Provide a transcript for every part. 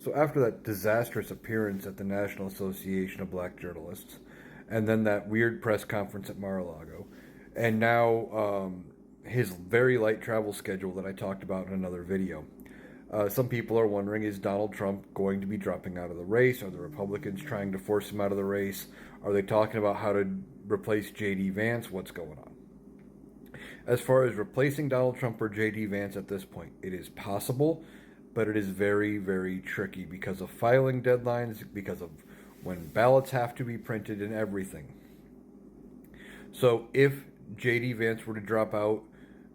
So after that disastrous appearance at the National Association of Black Journalists, and then that weird press conference at Mar-a-Lago, and now his very light travel schedule that I talked about in another video. Some people are wondering, is Donald Trump going to be dropping out of the race? Are the Republicans trying to force him out of the race? Are they talking about how to replace J.D. Vance? What's going on? As far as replacing Donald Trump or J.D. Vance at this point, it is possible, but it is very, very tricky because of filing deadlines, because of when ballots have to be printed and everything. So if J.D. Vance were to drop out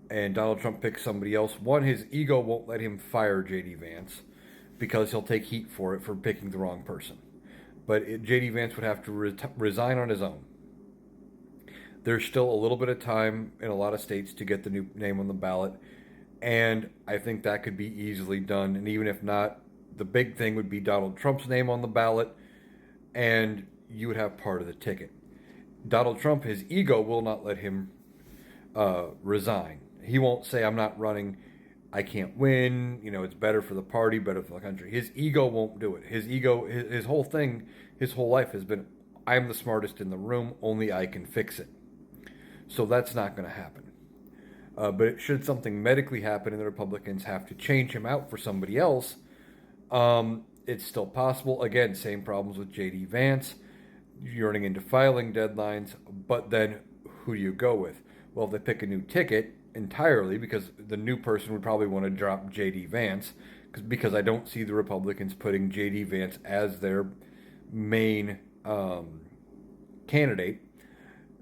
and Donald Trump picks somebody else, one, his ego won't let him fire J.D. Vance because he'll take heat for it for picking the wrong person. But J.D. Vance would have to resign on his own. There's still a little bit of time in a lot of states to get the new name on the ballot, and I think that could be easily done. And even if not, the big thing would be Donald Trump's name on the ballot, and you would have part of the ticket. Donald Trump, his ego will not let him resign. He won't say, I'm not running, I can't win, it's better for the party, better for the country. His ego won't do it. His ego, his whole thing, his whole life has been, I'm the smartest in the room, only I can fix it. So that's not going to happen. But should something medically happen and the Republicans have to change him out for somebody else, it's still possible. Again, same problems with J.D. Vance. You're running into filing deadlines, but then who do you go with? Well, if they pick a new ticket entirely, because the new person would probably want to drop J.D. Vance, because I don't see the Republicans putting J.D. Vance as their main candidate.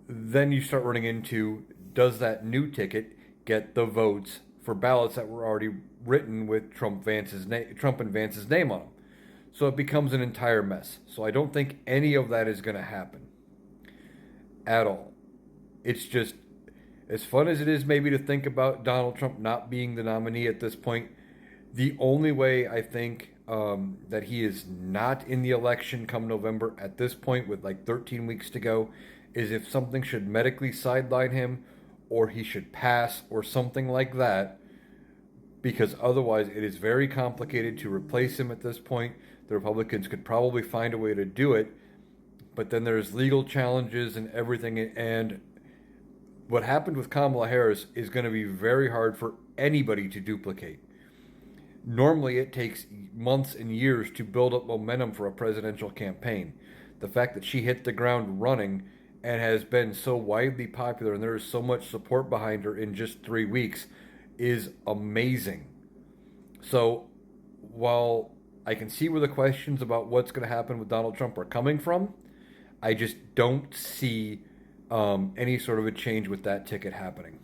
Then you start running into, does that new ticket get the votes for ballots that were already written with Trump and Vance's name on them? So it becomes an entire mess. So I don't think any of that is going to happen at all. It's just, as fun as it is maybe to think about Donald Trump not being the nominee at this point, the only way I think that he is not in the election come November at this point, with like 13 weeks to go, is if something should medically sideline him, or he should pass, or something like that, because otherwise it is very complicated to replace him at this point. The Republicans could probably find a way to do it, but then there's legal challenges and everything, and what happened with Kamala Harris is going to be very hard for anybody to duplicate. Normally it takes months and years to build up momentum for a presidential campaign. The fact that she hit the ground running and has been so widely popular and there is so much support behind her in just 3 weeks is amazing. So while I can see where the questions about what's going to happen with Donald Trump are coming from, I just don't see any sort of a change with that ticket happening.